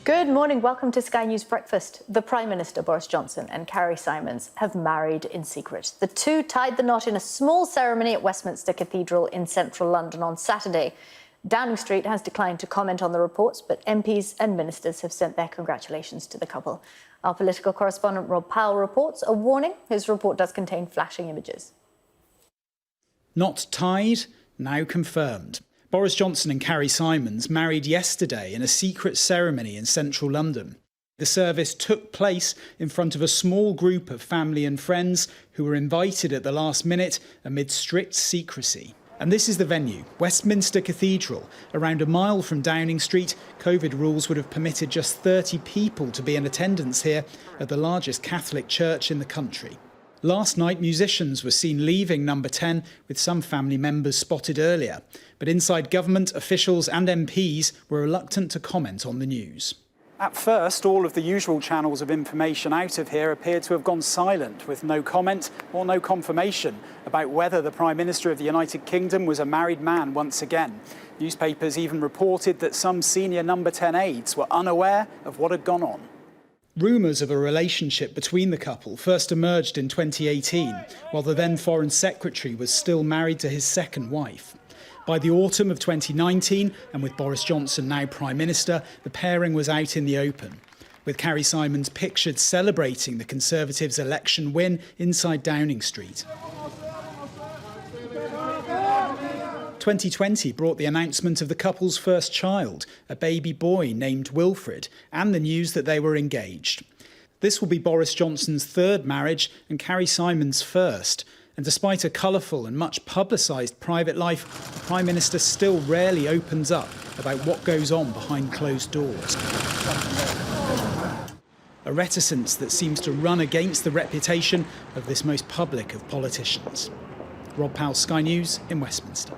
Good morning. Welcome to Sky News Breakfast. The Prime Minister, Boris Johnson, and Carrie Symonds have married in secret. The two tied the knot in a small ceremony at Westminster Cathedral in central London on Saturday. Downing Street has declined to comment on the reports, but MPs and ministers have sent their congratulations to the couple. Our political correspondent Rob Powell reports a warning. His report does contain flashing images. Not tied, now confirmed. Boris Johnson and Carrie Symonds married yesterday in a secret ceremony in central London. The service took place in front of a small group of family and friends who were invited at the last minute amid strict secrecy. And this is the venue, Westminster Cathedral. Around a mile from Downing Street, COVID rules would have permitted just 30 people to be in attendance here at the largest Catholic church in the country. Last night, musicians were seen leaving Number 10, with some family members spotted earlier. But inside government, officials and MPs were reluctant to comment on the news. At first, all of the usual channels of information out of here appeared to have gone silent, with no comment or no confirmation about whether the Prime Minister of the United Kingdom was a married man once again. Newspapers even reported that some senior Number 10 aides were unaware of what had gone on. Rumours of a relationship between the couple first emerged in 2018, while the then Foreign Secretary was still married to his second wife. By the autumn of 2019, and with Boris Johnson now Prime Minister, the pairing was out in the open, with Carrie Symonds pictured celebrating the Conservatives' election win inside Downing Street. 2020 brought the announcement of the couple's first child, a baby boy named Wilfred, and the news that they were engaged. This will be Boris Johnson's third marriage and Carrie Symonds' first. And despite a colourful and much publicised private life, the Prime Minister still rarely opens up about what goes on behind closed doors. A reticence that seems to run against the reputation of this most public of politicians. Rob Powell, Sky News in Westminster.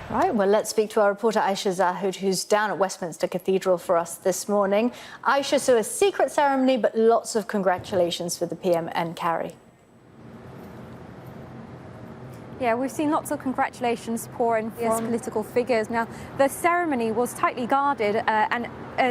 Right, well, let's speak to our reporter Aisha Zahud, who's down at Westminster Cathedral for us this morning. Aisha, so a secret ceremony, but lots of congratulations for the PM and Carrie. Yeah, we've seen lots of congratulations pour in from political figures. Now, the ceremony was tightly guarded and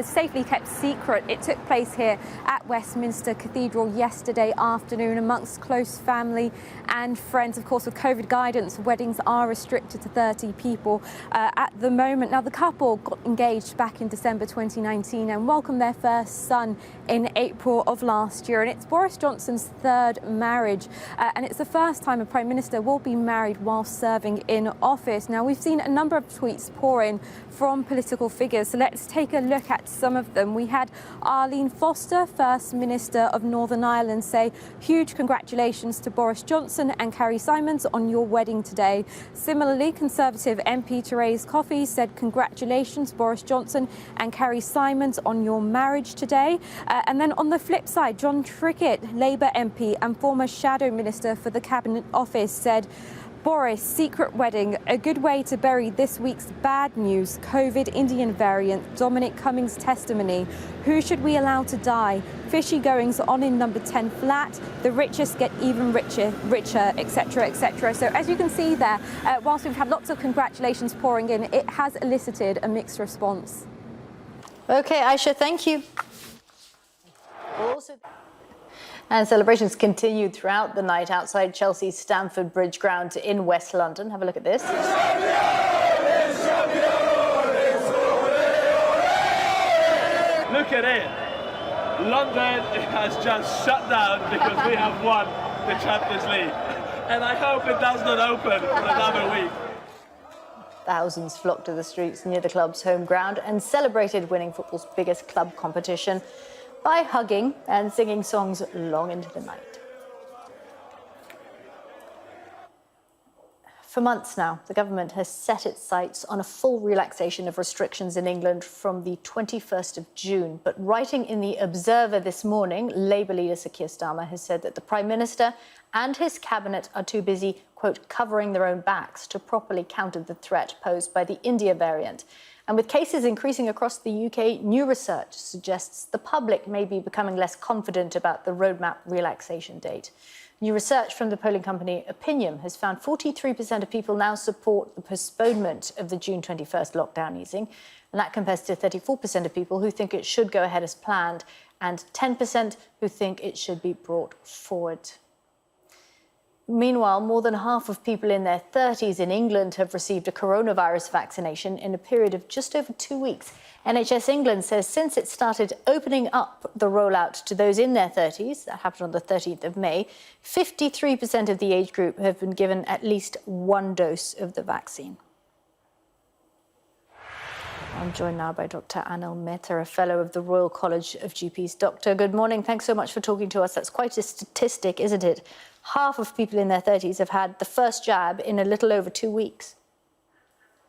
safely kept secret. It took place here at Westminster Cathedral yesterday afternoon amongst close family and friends. Of course, with COVID guidance, weddings are restricted to 30 people at the moment. Now, the couple got engaged back in December 2019 and welcomed their first son in April of last year. And it's Boris Johnson's third marriage. And it's the first time a Prime Minister will be married while serving in office. Now, we've seen a number of tweets pour in from political figures, so let's take a look at some of them. We had Arlene Foster, First Minister of Northern Ireland, say, "Huge congratulations to Boris Johnson and Carrie Symonds on your wedding today." Similarly, Conservative MP Therese Coffey said, "Congratulations, Boris Johnson and Carrie Symonds, on your marriage today." And then on the flip side, John Trickett, Labour MP and former Shadow Minister for the Cabinet Office, said, "Boris, secret wedding, a good way to bury this week's bad news. COVID, Indian variant, Dominic Cummings' testimony. Who should we allow to die? Fishy goings on in Number 10 flat. The richest get even richer, etc., etc." So as you can see there, whilst we've had lots of congratulations pouring in, it has elicited a mixed response. OK, Aisha, thank you. And celebrations continued throughout the night outside Chelsea's Stamford Bridge ground in West London. Have a look at this. Look at it. London has just shut down because we have won the Champions League. And I hope it does not open for another week. Thousands flocked to the streets near the club's home ground and celebrated winning football's biggest club competition by hugging and singing songs long into the night. For months now, the government has set its sights on a full relaxation of restrictions in England from the 21st of June. But writing in The Observer this morning, Labour leader Sir Keir Starmer has said that the Prime Minister and his cabinet are too busy, quote, covering their own backs to properly counter the threat posed by the India variant. And with cases increasing across the UK, new research suggests the public may be becoming less confident about the roadmap relaxation date. New research from the polling company Opinium has found 43% of people now support the postponement of the June 21st lockdown easing. and that compares to 34% of people who think it should go ahead as planned and 10% who think it should be brought forward. Meanwhile, more than half of people in their 30s in England have received a coronavirus vaccination in a period of just over 2 weeks. NHS England says since it started opening up the rollout to those in their 30s, that happened on the 13th of May, 53% of the age group have been given at least one dose of the vaccine. I'm joined now by Dr. Anil Mehta, a fellow of the Royal College of GPs. Doctor, good morning. Thanks so much for talking to us. That's quite a statistic, isn't it? Half of people in their 30s have had the first jab in a little over 2 weeks.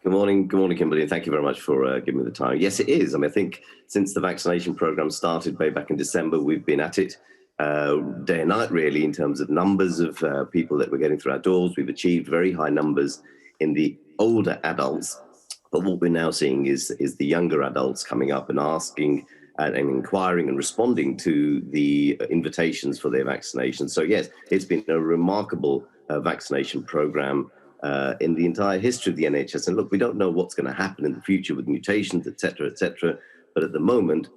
Good morning, Kimberly, and thank you very much for giving me the time. Yes, it is. I mean, I think since the vaccination programme started way back in December, we've been at it day and night, really, in terms of numbers of people that we're getting through our doors. We've achieved very high numbers in the older adults, but what we're now seeing is the younger adults coming up and asking and inquiring and responding to the invitations for their vaccinations. So yes, it's been a remarkable vaccination programme in the entire history of the NHS. And look, we don't know what's going to happen in the future with mutations, et cetera, but at the moment,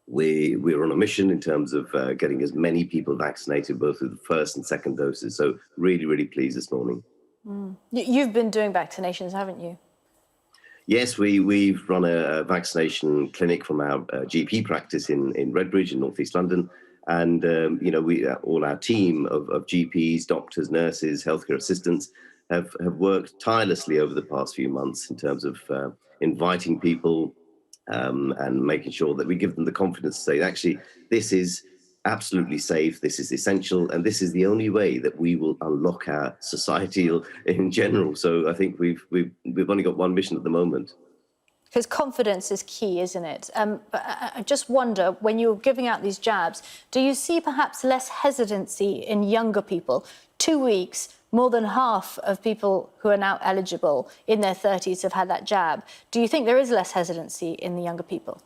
we're on a mission in terms of getting as many people vaccinated, both with the first and second doses. So really, really pleased this morning. You've been doing vaccinations, haven't you? Yes, we've run a vaccination clinic from our GP practice in Redbridge in North East London. And, all our team of GPs, doctors, nurses, healthcare assistants have worked tirelessly over the past few months in terms of inviting people and making sure that we give them the confidence to say, actually, this is absolutely safe, this is essential, and this is the only way that we will unlock our society in general. So I think we've only got one mission at the moment. Because confidence is key, isn't it? But I just wonder, when you're giving out these jabs, do you see perhaps less hesitancy in younger people? 2 weeks, more than half of people who are now eligible in their 30s have had that jab. Do you think there is less hesitancy in the younger people?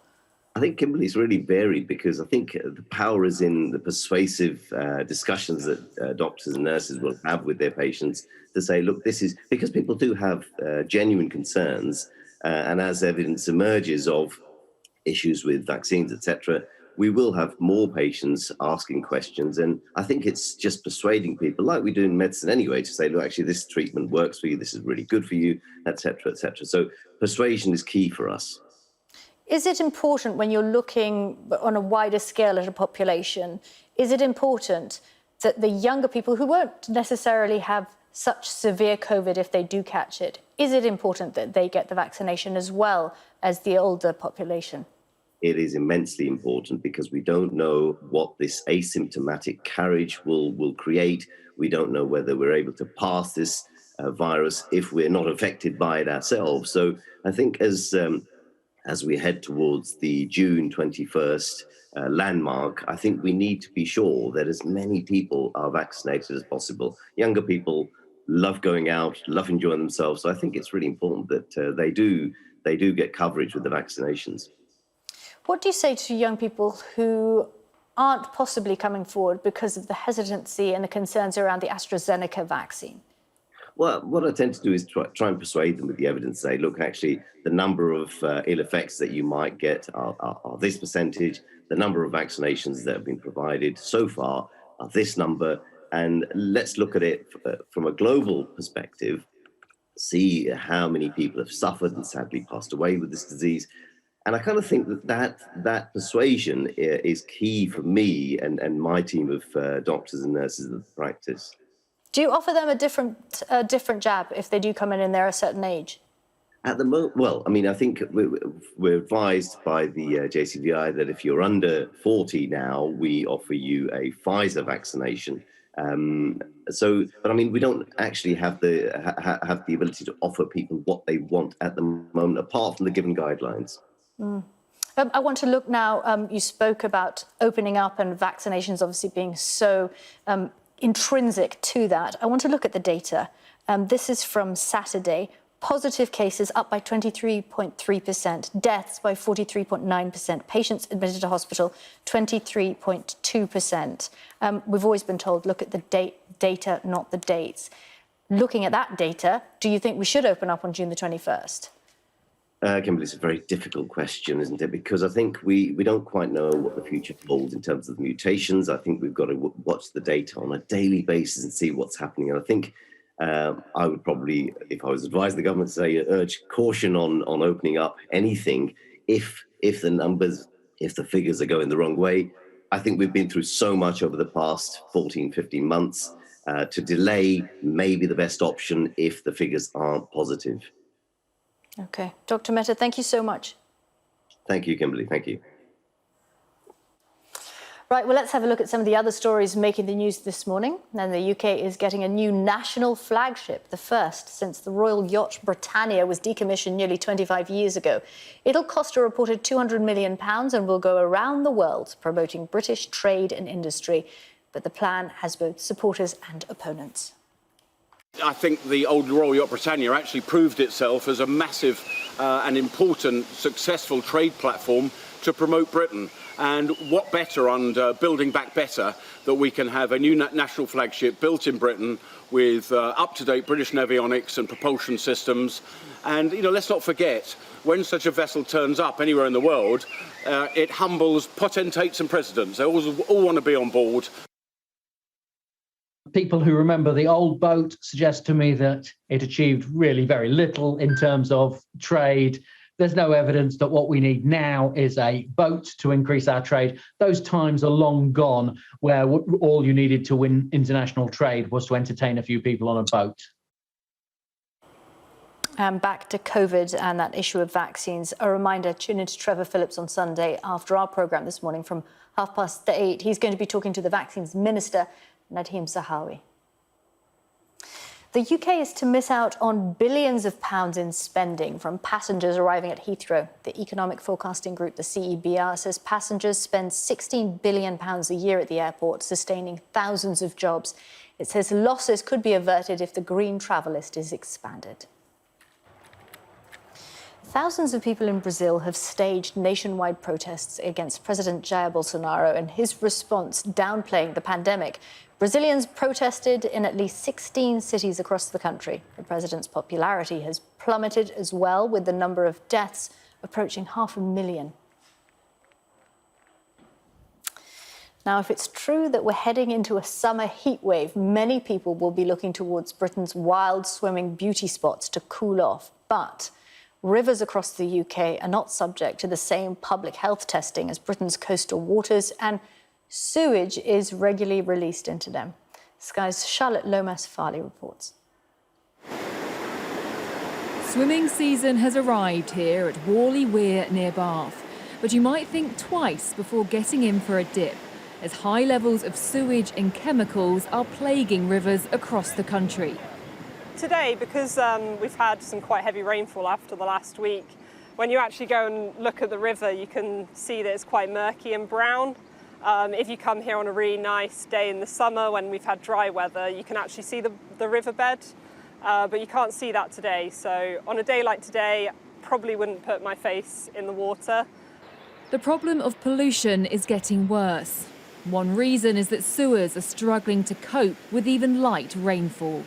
I think, Kimberly, it's really varied because I think the power is in the persuasive discussions that doctors and nurses will have with their patients to say, look, this is because people do have genuine concerns. And as evidence emerges of issues with vaccines, et cetera, we will have more patients asking questions. And I think it's just persuading people, like we do in medicine anyway, to say, look, actually, this treatment works for you. This is really good for you, et cetera, et cetera. So persuasion is key for us. Is it important when you're looking on a wider scale at a population, is it important that the younger people who won't necessarily have such severe COVID if they do catch it, is it important that they get the vaccination as well as the older population? It is immensely important because we don't know what this asymptomatic carriage will create. We don't know whether we're able to pass this virus if we're not affected by it ourselves. So I think as we head towards the June 21st landmark, I think we need to be sure that as many people are vaccinated as possible. Younger people love going out, love enjoying themselves. So I think it's really important that they do get coverage with the vaccinations. What do you say to young people who aren't possibly coming forward because of the hesitancy and the concerns around the AstraZeneca vaccine? Well, what I tend to do is try and persuade them with the evidence, say, look, actually, the number of ill effects that you might get are this percentage. The number of vaccinations that have been provided so far are this number. And let's look at it from a global perspective, see how many people have suffered and sadly passed away with this disease. And I kind of think that persuasion is key for me and my team of doctors and nurses in the practice. Do you offer them a different jab if they do come in and they're a certain age? At the moment, well, I mean, I think we're advised by the JCVI that if you're under 40 now, we offer you a Pfizer vaccination. But I mean, we don't actually have the ability to offer people what they want at the moment, apart from the given guidelines. I want to look now, you spoke about opening up and vaccinations obviously being so intrinsic to that. I want to look at the data. This is from Saturday. Positive cases up by 23.3%, deaths by 43.9%, patients admitted to hospital 23.2%. We've always been told, look at the data, not the dates. Looking at that data, do you think we should open up on June the 21st? Kimberly, it's a very difficult question, isn't it? Because I think we don't quite know what the future holds in terms of the mutations. I think we've got to watch the data on a daily basis and see what's happening. And I think I would probably, if I was advising the government, say urge caution on opening up anything if the figures are going the wrong way. I think we've been through so much over the past 14, 15 months. To delay may be the best option if the figures aren't positive. OK. Dr. Mehta, thank you so much. Thank you, Kimberly. Thank you. Right, well, let's have a look at some of the other stories making the news this morning. And the UK is getting a new national flagship, the first since the Royal Yacht Britannia was decommissioned nearly 25 years ago. It'll cost a reported £200 million and will go around the world promoting British trade and industry. But the plan has both supporters and opponents. I think the old Royal Yacht Britannia actually proved itself as a massive and important, successful trade platform to promote Britain. And what better under Building Back Better that we can have a new national flagship built in Britain with up-to-date British navionics and propulsion systems. And, you know, let's not forget, when such a vessel turns up anywhere in the world, it humbles potentates and presidents. They all want to be on board. People who remember the old boat suggest to me that it achieved really very little in terms of trade. There's no evidence that what we need now is a boat to increase our trade. Those times are long gone where all you needed to win international trade was to entertain a few people on a boat. And back to COVID and that issue of vaccines. A reminder, tune into Trevor Phillips on Sunday after our programme this morning from 8:30. He's going to be talking to the Vaccines Minister, Nadhim Zahawi. The UK is to miss out on billions of pounds in spending from passengers arriving at Heathrow. The economic forecasting group, the CEBR, says passengers spend £16 billion a year at the airport, sustaining thousands of jobs. It says losses could be averted if the green travel list is expanded. Thousands of people in Brazil have staged nationwide protests against President Jair Bolsonaro and his response downplaying the pandemic. Brazilians protested in at least 16 cities across the country. The president's popularity has plummeted as well, with the number of deaths approaching 500,000. Now, if it's true that we're heading into a summer heat wave, many people will be looking towards Britain's wild swimming beauty spots to cool off. But rivers across the UK are not subject to the same public health testing as Britain's coastal waters, and sewage is regularly released into them. Sky's Charlotte Lomas-Farley reports. Swimming season has arrived here at Worley Weir near Bath, but you might think twice before getting in for a dip, as high levels of sewage and chemicals are plaguing rivers across the country. Today, because we've had some quite heavy rainfall after the last week, when you actually go and look at the river, you can see that it's quite murky and brown. If you come here on a really nice day in the summer when we've had dry weather, you can actually see the riverbed, but you can't see that today. So on a day like today, probably wouldn't put my face in the water. The problem of pollution is getting worse. One reason is that sewers are struggling to cope with even light rainfall.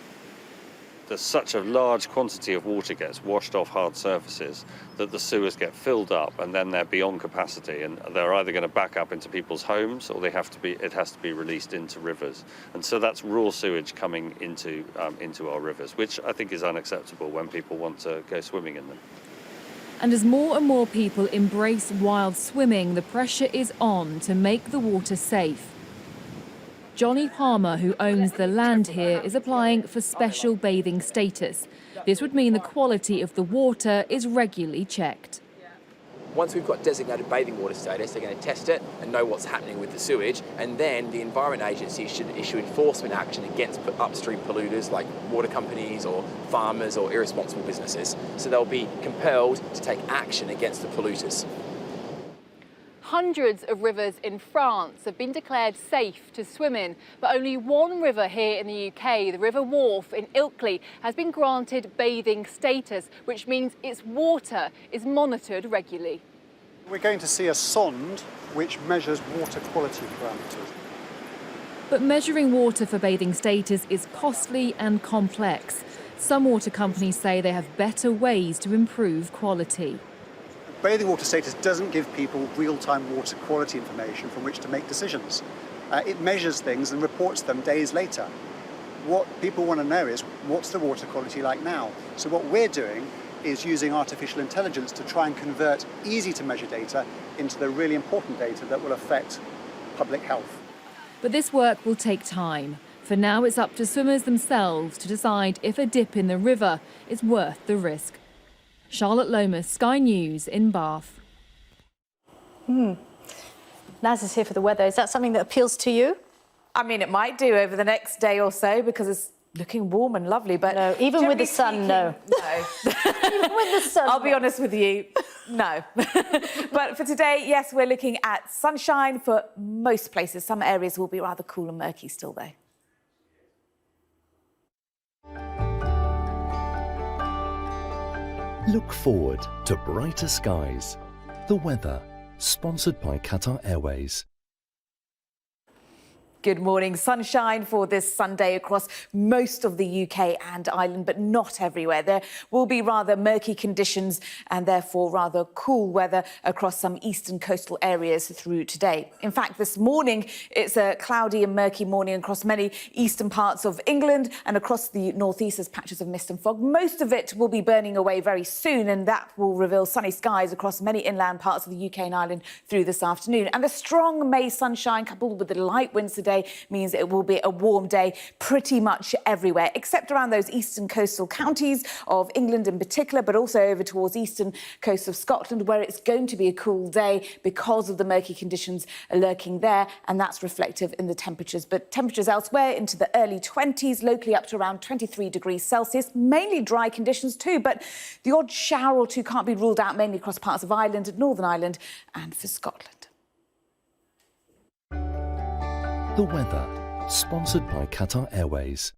There's such a large quantity of water gets washed off hard surfaces that the sewers get filled up and then they're beyond capacity, and they're either going to back up into people's homes or it has to be released into rivers. And so that's raw sewage coming into our rivers, which I think is unacceptable when people want to go swimming in them. And as more and more people embrace wild swimming, the pressure is on to make the water safe. Johnny Palmer, who owns the land here, is applying for special bathing status. This would mean the quality of the water is regularly checked. Once we've got designated bathing water status, they're going to test it and know what's happening with the sewage, and then the Environment Agency should issue enforcement action against upstream polluters like water companies or farmers or irresponsible businesses. So they'll be compelled to take action against the polluters. Hundreds of rivers in France have been declared safe to swim in, but only one river here in the UK, the River Wharfe in Ilkley, has been granted bathing status, which means its water is monitored regularly. We're going to see a sonde which measures water quality parameters. But measuring water for bathing status is costly and complex. some water companies say they have better ways to improve quality. Bathing water status doesn't give people real-time water quality information from which to make decisions. It measures things and reports them days later. What people want to know is, what's the water quality like now? So what we're doing is using artificial intelligence to try and convert easy-to-measure data into the really important data that will affect public health. But this work will take time. For now, it's up to swimmers themselves to decide if a dip in the river is worth the risk. Charlotte Lomas, Sky News in Bath. Naz is here for the weather. Is that something that appeals to you? I mean, it might do over the next day or so because it's looking warm and lovely, but no, even with the sun, no. No. Even with the sun, I'll be honest with you, no. But for today, yes, we're looking at sunshine for most places. Some areas will be rather cool and murky still, though. Look forward to brighter skies. The weather, sponsored by Qatar Airways. Good morning. Sunshine for this Sunday across most of the UK and Ireland, but not everywhere. There will be rather murky conditions and therefore rather cool weather across some eastern coastal areas through today. In fact, this morning, it's a cloudy and murky morning across many eastern parts of England and across the northeast as patches of mist and fog. Most of it will be burning away very soon, and that will reveal sunny skies across many inland parts of the UK and Ireland through this afternoon. And the strong May sunshine coupled with the light winds today means it will be a warm day pretty much everywhere, except around those eastern coastal counties of England in particular, but also over towards eastern coast of Scotland, where it's going to be a cool day because of the murky conditions lurking there, and that's reflective in the temperatures. But temperatures elsewhere into the early 20s, locally up to around 23 degrees Celsius, mainly dry conditions too, but the odd shower or two can't be ruled out, mainly across parts of Ireland and Northern Ireland and for Scotland. The weather, sponsored by Qatar Airways.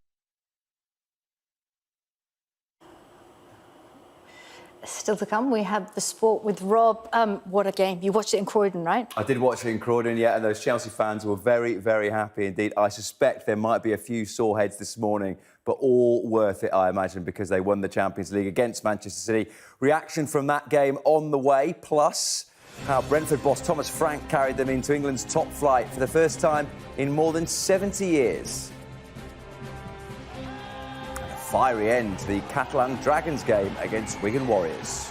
Still to come, we have the sport with Rob. What a game. You watched it in Croydon, right? I did watch it in Croydon, yeah, and those Chelsea fans were very, very happy indeed. I suspect there might be a few sore heads this morning, but all worth it, I imagine, because they won the Champions League against Manchester City. Reaction from that game on the way, plus how Brentford boss Thomas Frank carried them into England's top flight for the first time in more than 70 years. And a fiery end to the Catalan Dragons game against Wigan Warriors.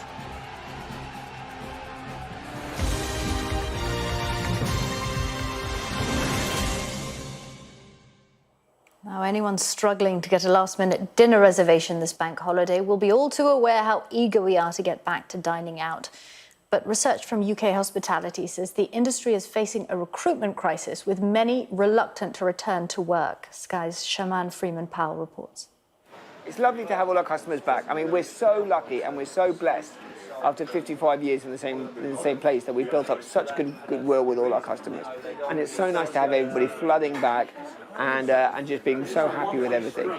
Now, anyone struggling to get a last-minute dinner reservation this bank holiday will be all too aware how eager we are to get back to dining out. But research from UK Hospitality says the industry is facing a recruitment crisis, with many reluctant to return to work. Sky's Shaman Freeman-Powell reports. It's lovely to have all our customers back. I mean, we're so lucky and we're so blessed after 55 years in the same place that we've built up such goodwill with all our customers. And it's so nice to have everybody flooding back and just being so happy with everything.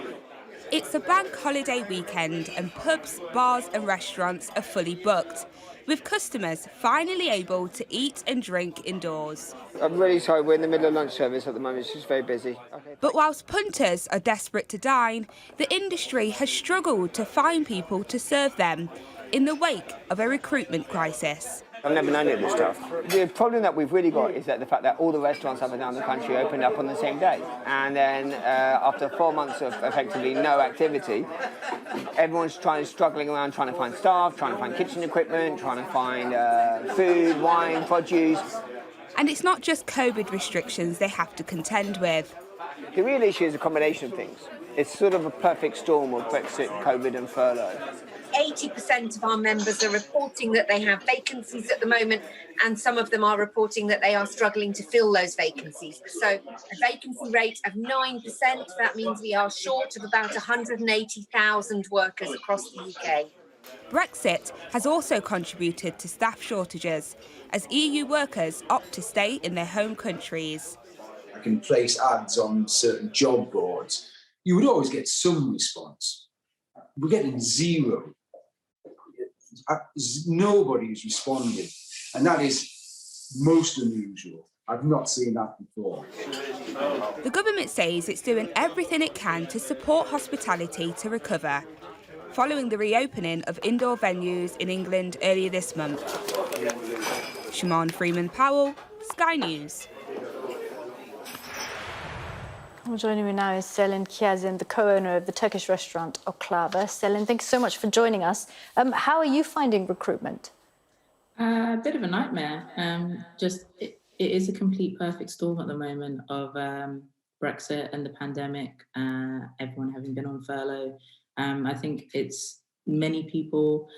It's a bank holiday weekend and pubs, bars and restaurants are fully booked, with customers finally able to eat and drink indoors. I'm really sorry, we're in the middle of lunch service at the moment, it's just very busy. Okay. But whilst punters are desperate to dine, the industry has struggled to find people to serve them in the wake of a recruitment crisis. I've never known any of this stuff. The problem that we've really got is that the fact that all the restaurants up and down the country opened up on the same day. And then after 4 months of effectively no activity, everyone's struggling around trying to find staff, trying to find kitchen equipment, trying to find food, wine, produce. And it's not just COVID restrictions they have to contend with. The real issue is a combination of things. It's sort of a perfect storm of Brexit, COVID and furlough. 80% of our members are reporting that they have vacancies at the moment, and some of them are reporting that they are struggling to fill those vacancies. So a vacancy rate of 9%, that means we are short of about 180,000 workers across the UK. Brexit has also contributed to staff shortages as EU workers opt to stay in their home countries. I can place ads on certain job boards. You would always get some response. We're getting zero. Nobody is responding, and that is most unusual. I've not seen that before. The government says it's doing everything it can to support hospitality to recover, following the reopening of indoor venues in England earlier this month. Shimon Freeman-Powell, Sky News. Well, joining me now is Selin Kiazin, the co-owner of the Turkish restaurant Oklava. Selin, thank you so much for joining us. How are you finding recruitment? A bit of a nightmare. It is a complete perfect storm at the moment of Brexit and the pandemic, everyone having been on furlough. I think it's many people,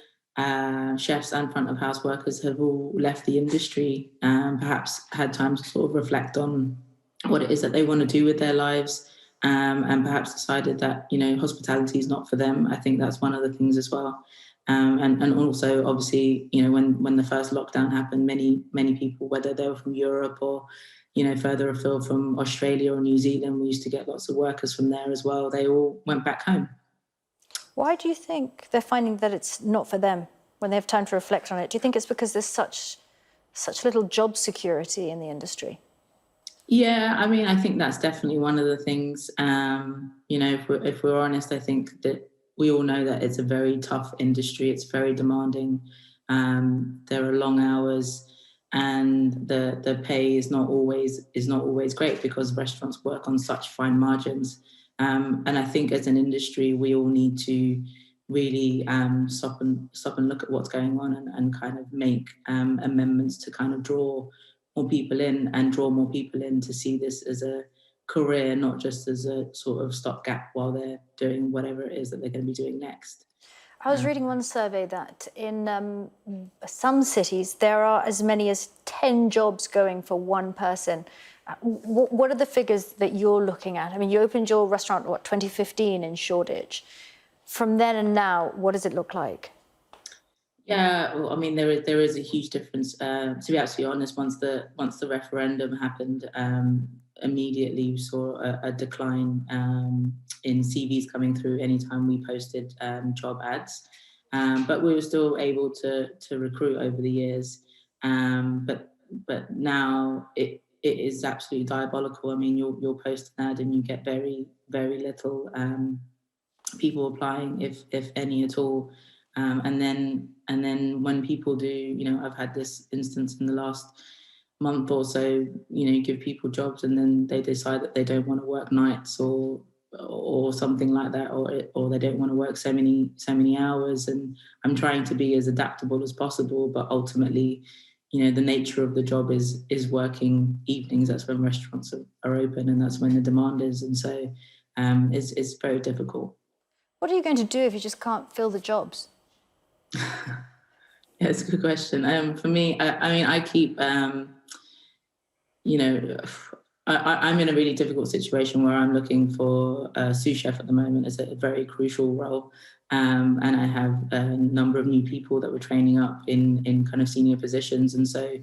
chefs and front of house workers, have all left the industry, perhaps had time to sort of reflect on what it is that they want to do with their lives, and perhaps decided that, hospitality is not for them. I think that's one of the things as well. And also, obviously, when the first lockdown happened, many people, whether they were from Europe or, further afield from Australia or New Zealand, we used to get lots of workers from there as well. They all went back home. Why do you think they're finding that it's not for them when they have time to reflect on it? Do you think it's because there's such little job security in the industry? Yeah, I think that's definitely one of the things. If we're honest, I think that we all know that it's a very tough industry. It's very demanding. There are long hours, and the pay is not always great because restaurants work on such fine margins. And I think as an industry, we all need to really stop and look at what's going on and kind of make amendments to kind of draw more people in to see this as a career, not just as a sort of stopgap while they're doing whatever it is that they're going to be doing next. I was reading one survey that in some cities there are as many as 10 jobs going for one person. What are the figures that you're looking at? You opened your restaurant, 2015 in Shoreditch. From then and now, what does it look like? Yeah, well, there is a huge difference. To be absolutely honest, once the referendum happened, immediately we saw a decline in CVs coming through anytime we posted job ads. But we were still able to recruit over the years. But now it is absolutely diabolical. You'll post an ad and you get very, very little people applying, if any at all. And then when people do, I've had this instance in the last month or so, give people jobs and then they decide that they don't want to work nights or something like that, or they don't want to work so many hours. And I'm trying to be as adaptable as possible, but ultimately, the nature of the job is working evenings. That's when restaurants are open and that's when the demand is. And so it's very difficult. What are you going to do if you just can't fill the jobs? Yeah, it's a good question. For me, I keep, I'm in a really difficult situation where I'm looking for a sous chef at the moment. It's a very crucial role. And I have a number of new people that we're training up in kind of senior positions. And so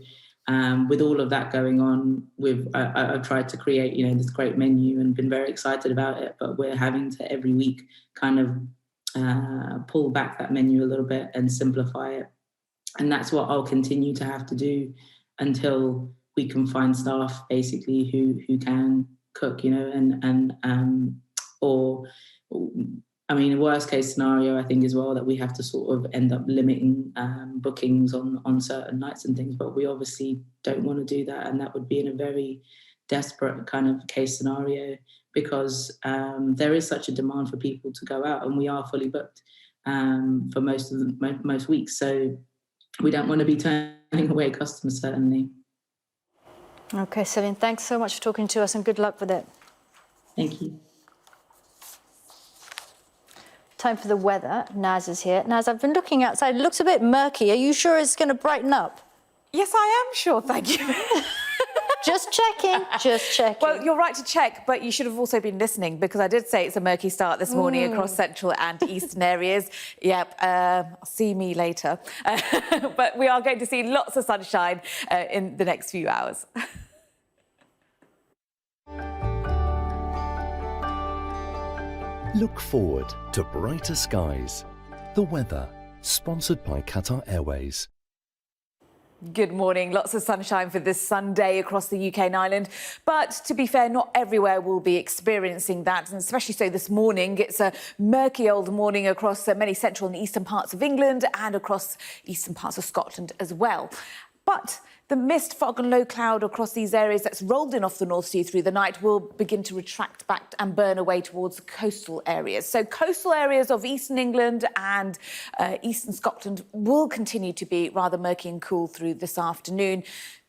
with all of that going on, I've tried to create, this great menu and been very excited about it, but we're having to every week kind of pull back that menu a little bit and simplify it. And that's what I'll continue to have to do until we can find staff basically who can cook, worst case scenario, I think as well, that we have to sort of end up limiting bookings on certain nights and things, but we obviously don't want to do that. And that would be in a very desperate kind of case scenario because there is such a demand for people to go out and we are fully booked for most weeks. So we don't want to be turning away customers, certainly. Okay, Selin, thanks so much for talking to us and good luck with it. Thank you. Time for the weather. Naz is here. Naz, I've been looking outside. It looks a bit murky. Are you sure it's going to brighten up? Yes, I am sure, thank you. Just checking. Well, you're right to check, but you should have also been listening because I did say it's a murky start this morning across central and eastern areas. Yep, see me later. But we are going to see lots of sunshine in the next few hours. Look forward to brighter skies. The weather, sponsored by Qatar Airways. Good morning. Lots of sunshine for this Sunday across the UK and Ireland. But to be fair, not everywhere will be experiencing that, and especially so this morning. It's a murky old morning across many central and eastern parts of England and across eastern parts of Scotland as well. But the mist, fog and low cloud across these areas that's rolled in off the North Sea through the night will begin to retract back and burn away towards the coastal areas. So coastal areas of eastern England and eastern Scotland will continue to be rather murky and cool through this afternoon.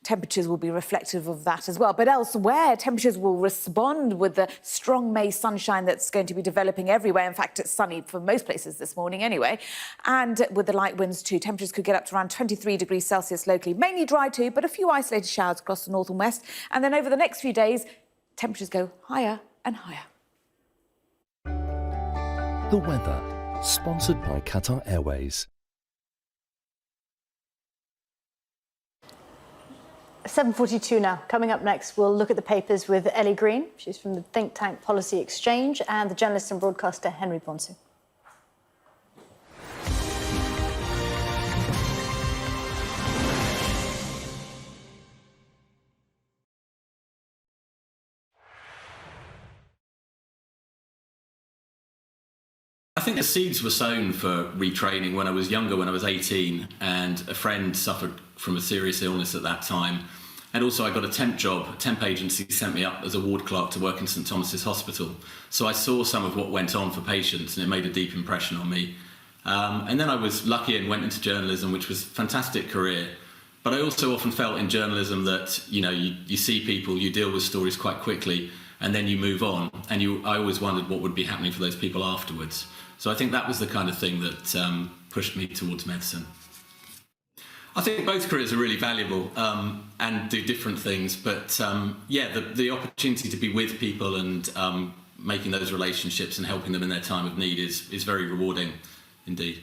Temperatures will be reflective of that as well. But elsewhere, temperatures will respond with the strong May sunshine that's going to be developing everywhere. In fact, it's sunny for most places this morning anyway. And with the light winds too, temperatures could get up to around 23 degrees Celsius locally. Mainly dry too, but a few isolated showers across the north and west. And then over the next few days, temperatures go higher and higher. The weather, sponsored by Qatar Airways. 7:42 now. Coming up next, we'll look at the papers with Ellie Green. She's from the think tank Policy Exchange, and the journalist and broadcaster Henry Bonsu. I think the seeds were sown for retraining when I was younger, when I was 18, and a friend suffered from a serious illness at that time. And also I got a temp job. A temp agency sent me up as a ward clerk to work in St Thomas's Hospital. So I saw some of what went on for patients, and it made a deep impression on me. And then I was lucky and went into journalism, which was a fantastic career. But I also often felt in journalism that, you see people, you deal with stories quite quickly, and then you move on. And I always wondered what would be happening for those people afterwards. So I think that was the kind of thing that pushed me towards medicine. I think both careers are really valuable and do different things. But the opportunity to be with people and making those relationships and helping them in their time of need is very rewarding indeed.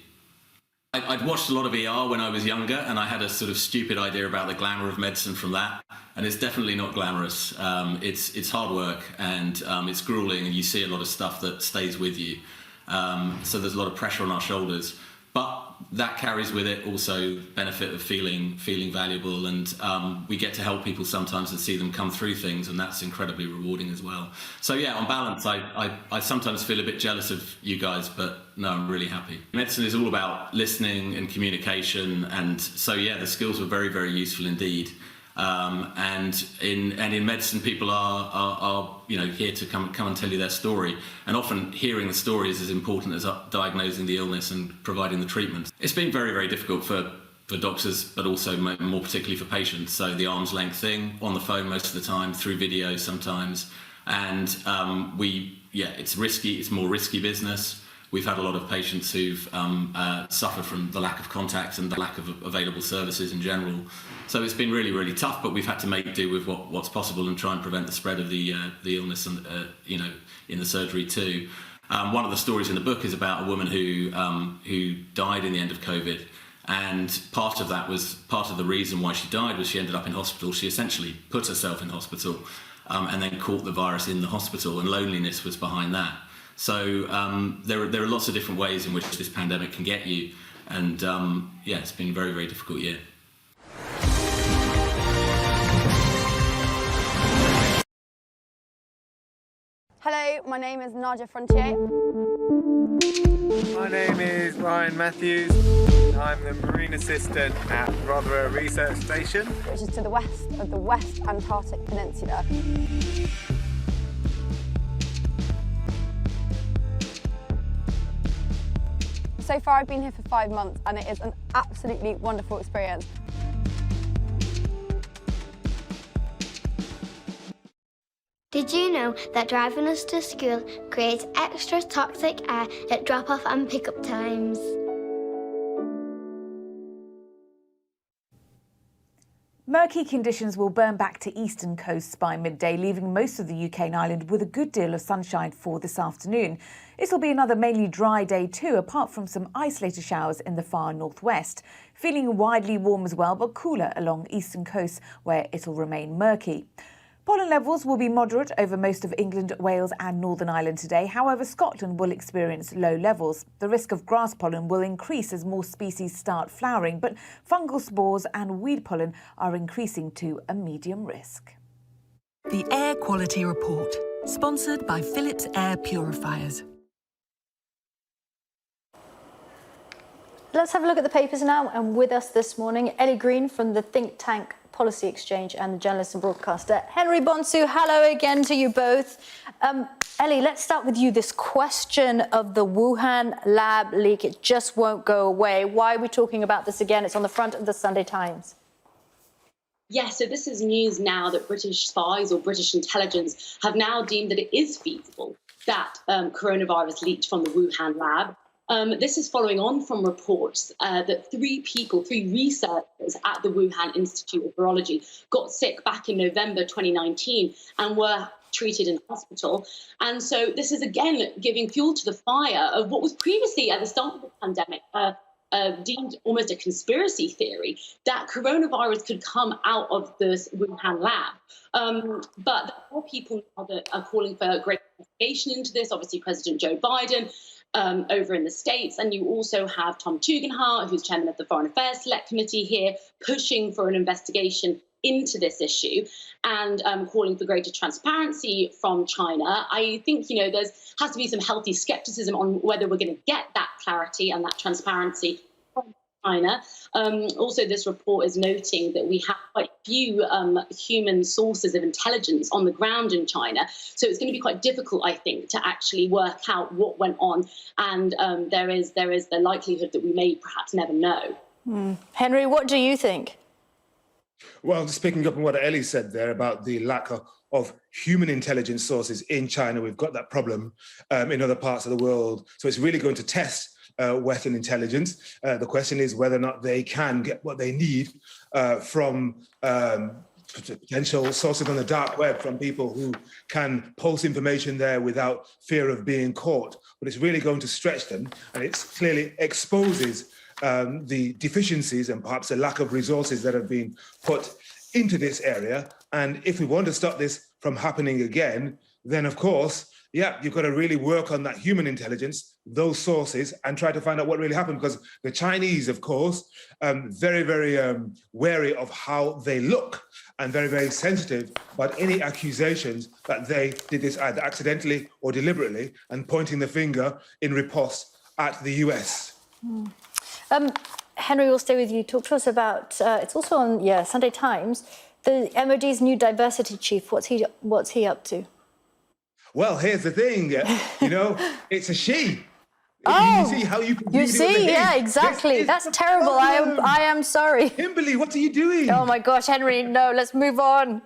I'd watched a lot of ER when I was younger, and I had a sort of stupid idea about the glamour of medicine from that. And it's definitely not glamorous. It's hard work, and it's grueling, and you see a lot of stuff that stays with you. So there's a lot of pressure on our shoulders, but that carries with it also benefit of feeling valuable, and we get to help people sometimes and see them come through things, and that's incredibly rewarding as well. So yeah, on balance, I sometimes feel a bit jealous of you guys, but no, I'm really happy. Medicine is all about listening and communication, and so yeah, the skills were very, very useful indeed. And in medicine, people are here to come and tell you their story, and often hearing the story is as important as diagnosing the illness and providing the treatment. It's been very, very difficult for doctors, but also more particularly for patients. So the arm's length thing, on the phone most of the time, through video sometimes, and it's risky. It's more risky business. We've had a lot of patients who've suffered from the lack of contact and the lack of available services in general. So it's been really, really tough, but we've had to make do with what's possible and try and prevent the spread of the illness and in the surgery too. One of the stories in the book is about a woman who died in the end of COVID, and part of the reason why she died was she ended up in hospital. She essentially put herself in hospital and then caught the virus in the hospital, and loneliness was behind that. So there are lots of different ways in which this pandemic can get you, and it's been a very, very difficult year. Hello, my name is Nadia Frontier. My name is Ryan Matthews. I'm the Marine Assistant at Rotherham Research Station, which is to the west of the West Antarctic Peninsula. So far I've been here for 5 months, and it is an absolutely wonderful experience. Did you know that driving us to school creates extra toxic air at drop-off and pick-up times? Murky conditions will burn back to eastern coasts by midday, leaving most of the UK and Ireland with a good deal of sunshine for this afternoon. It'll be another mainly dry day too, apart from some isolated showers in the far northwest. Feeling widely warm as well, but cooler along eastern coasts where it'll remain murky. Pollen levels will be moderate over most of England, Wales and Northern Ireland today. However, Scotland will experience low levels. The risk of grass pollen will increase as more species start flowering, but fungal spores and weed pollen are increasing to a medium risk. The Air Quality Report, sponsored by Philips Air Purifiers. Let's have a look at the papers now. And with us this morning, Ellie Green from the think tank Policy Exchange and the journalist and broadcaster Henry Bonsu. Hello again to you both. Ellie, let's start with you. This question of the Wuhan lab leak, it just won't go away. Why are we talking about this again? It's on the front of the Sunday Times. Yes, so this is news now that British spies or British intelligence have now deemed that it is feasible that coronavirus leaked from the Wuhan lab. This is following on from reports that three researchers at the Wuhan Institute of Virology got sick back in November 2019 and were treated in hospital. And so this is again giving fuel to the fire of what was previously at the start of the pandemic deemed almost a conspiracy theory that coronavirus could come out of this Wuhan lab. But there are people now that are calling for great investigation into this. Obviously, President Joe Biden over in the States. And you also have Tom Tugendhat, who's chairman of the Foreign Affairs Select Committee here, pushing for an investigation into this issue and calling for greater transparency from China. I think, you know, there has to be some healthy skepticism on whether we're going to get that clarity and that transparency from China. Also, this report is noting that we have quite few human sources of intelligence on the ground in China. So it's going to be quite difficult, I think, to actually work out what went on. And there is the likelihood that we may perhaps never know. Henry, what do you think? Well, just picking up on what Ellie said there about the lack of human intelligence sources in China, we've got that problem in other parts of the world. So it's really going to test Western intelligence. The question is whether or not they can get what they need from potential sources on the dark web, from people who can post information there without fear of being caught. But it's really going to stretch them, and it clearly exposes the deficiencies and perhaps the lack of resources that have been put into this area. And if we want to stop this from happening again, then of course, yeah, you've got to really work on that human intelligence, those sources, and try to find out what really happened. Because the Chinese, of course, very, very wary of how they look and very, very sensitive about any accusations that they did this either accidentally or deliberately, and pointing the finger in riposte at the US. Henry, we'll stay with you. Talk to us about, it's also on Sunday Times, the MOD's new diversity chief. What's he up to? Well, here's the thing, you know, it's a she. Oh, you see how you see, yeah, exactly. That's terrible. I am sorry. Kimberly, what are you doing? Oh my gosh, Henry, no, let's move on.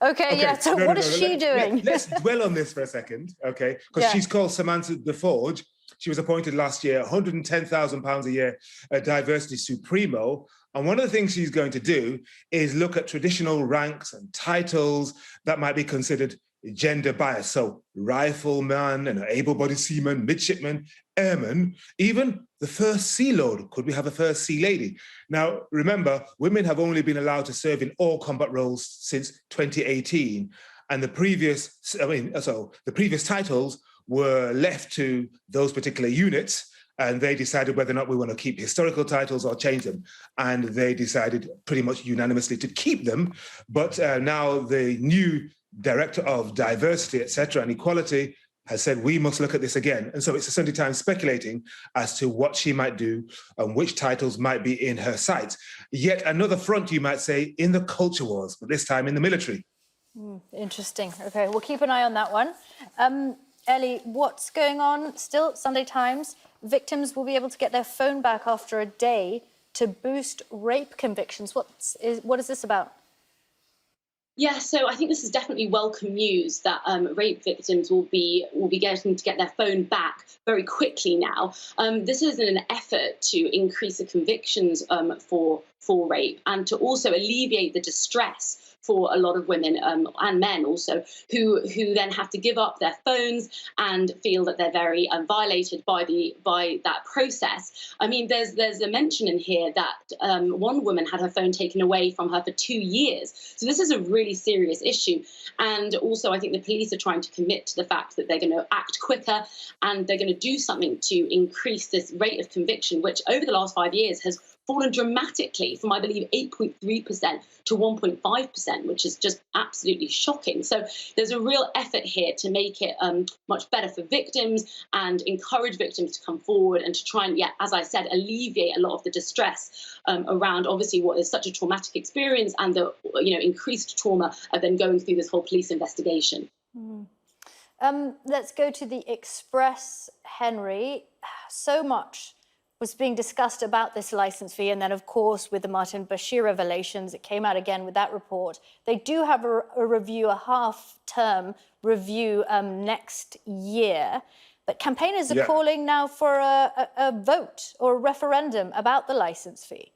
Okay, yeah, so what is she doing? Let's dwell on this for a second, okay? Because she's called Samantha DeForge. She was appointed last year, £110,000 a year, diversity supremo. And one of the things she's going to do is look at traditional ranks and titles that might be considered gender bias. So rifleman and able-bodied seaman, midshipman, airman, even the first sea lord. Could we have a first sea lady? Now, remember, women have only been allowed to serve in all combat roles since 2018. And the previous titles were left to those particular units, and they decided whether or not we want to keep historical titles or change them. And they decided pretty much unanimously to keep them. But now the new director of diversity, etc., and equality has said we must look at this again. And so it's the Sunday Times speculating as to what she might do and which titles might be in her sights. Yet another front, you might say, in the culture wars, but this time in the military. Interesting. Okay, we'll keep an eye on that one. Ellie, what's going on still? Sunday Times, victims will be able to get their phone back after a day to boost rape convictions. What is this about? Yeah, so I think this is definitely welcome news that rape victims will be getting to get their phone back very quickly now. This is in an effort to increase the convictions for for rape, and to also alleviate the distress for a lot of women and men also who then have to give up their phones and feel that they're very violated by that process. I mean, there's a mention in here that one woman had her phone taken away from her for 2 years. So this is a really serious issue. And also, I think the police are trying to commit to the fact that they're going to act quicker and they're going to do something to increase this rate of conviction, which over the last 5 years has fallen dramatically from, I believe, 8.3% to 1.5%, which is just absolutely shocking. So there's a real effort here to make it much better for victims and encourage victims to come forward and to try and, as I said, alleviate a lot of the distress around obviously what is such a traumatic experience and the increased trauma of then going through this whole police investigation. Let's go to the Express, Henry. So much was being discussed about this licence fee, and then, of course, with the Martin Bashir revelations, it came out again with that report. They do have a review, a half-term review next year, but campaigners are calling now for a vote or a referendum about the licence fee.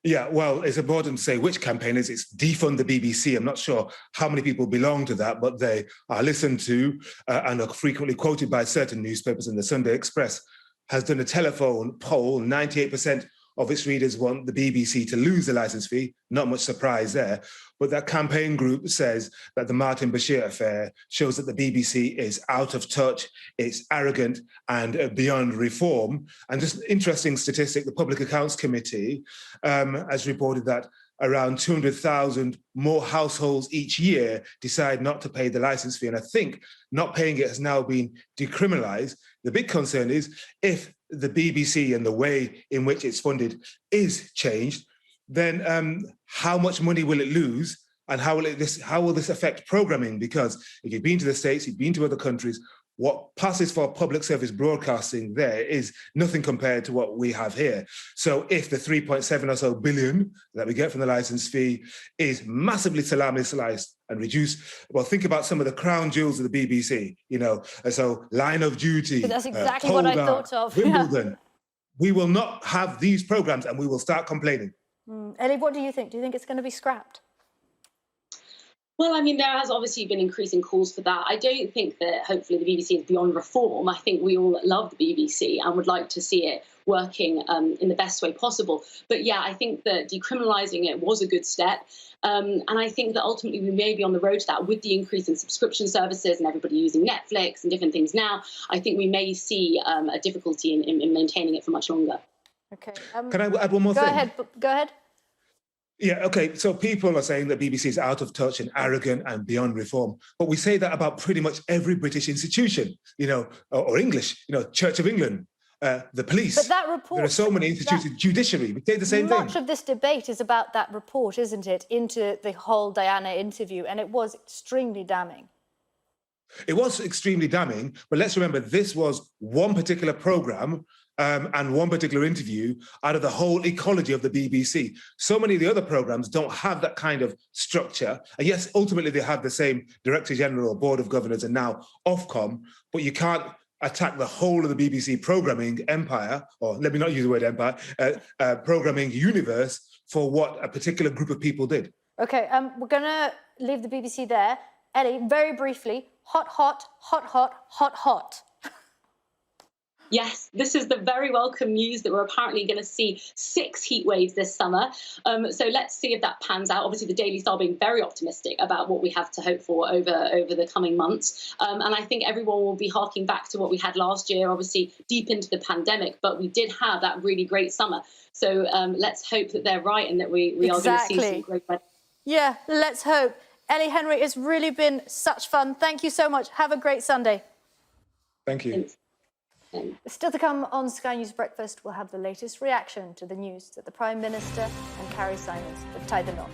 Yeah, well, it's important to say which campaigners. It's defund the BBC. I'm not sure how many people belong to that, but they are listened to and are frequently quoted by certain newspapers, and the Sunday Express has done a telephone poll. 98% of its readers want the BBC to lose the licence fee. Not much surprise there. But that campaign group says that the Martin Bashir affair shows that the BBC is out of touch, it's arrogant and beyond reform. And just an interesting statistic, the Public Accounts Committee has reported that around 200,000 more households each year decide not to pay the licence fee. And I think not paying it has now been decriminalised. The big concern is if the BBC and the way in which it's funded is changed, then how much money will it lose? And how will this affect programming? Because if you've been to the States, you've been to other countries, what passes for public service broadcasting there is nothing compared to what we have here. So if the 3.7 or so billion that we get from the licence fee is massively salami sliced and reduced, well, think about some of the crown jewels of the BBC, so Line of Duty. But that's exactly what I thought of. Wimbledon. We will not have these programmes and we will start complaining. Ellie, what do you think? Do you think it's going to be scrapped? Well, I mean, there has obviously been increasing calls for that. I don't think that hopefully the BBC is beyond reform. I think we all love the BBC and would like to see it working in the best way possible. But yeah, I think that decriminalising it was a good step. And I think that ultimately we may be on the road to that with the increase in subscription services and everybody using Netflix and different things now. I think we may see a difficulty in maintaining it for much longer. Okay. Can I add one more thing? Go ahead. Yeah, okay. So people are saying that BBC is out of touch and arrogant and beyond reform. But we say that about pretty much every British institution, or English, Church of England, the police. But that report... There are so many institutions, judiciary, we say the same thing. Much of this debate is about that report, isn't it, into the whole Diana interview, and it was extremely damning. It was extremely damning, but let's remember this was one particular programme and one particular interview out of the whole ecology of the BBC. So many of the other programmes don't have that kind of structure. And yes, ultimately they have the same Director General, Board of Governors and now Ofcom, but you can't attack the whole of the BBC programming empire, or let me not use the word empire, programming universe for what a particular group of people did. OK, we're going to leave the BBC there. Ellie, very briefly, hot. Yes, this is the very welcome news that we're apparently going to see 6 heat waves this summer. So let's see if that pans out. Obviously, the Daily Star being very optimistic about what we have to hope for over the coming months. And I think everyone will be harking back to what we had last year, obviously deep into the pandemic. But we did have that really great summer. So let's hope that they're right and that we are going to see some great weather. Yeah, let's hope. Ellie, Henry, it's really been such fun. Thank you so much. Have a great Sunday. Thank you. Thanks. Still to come on Sky News Breakfast, we'll have the latest reaction to the news that the Prime Minister and Carrie Symonds have tied the knot.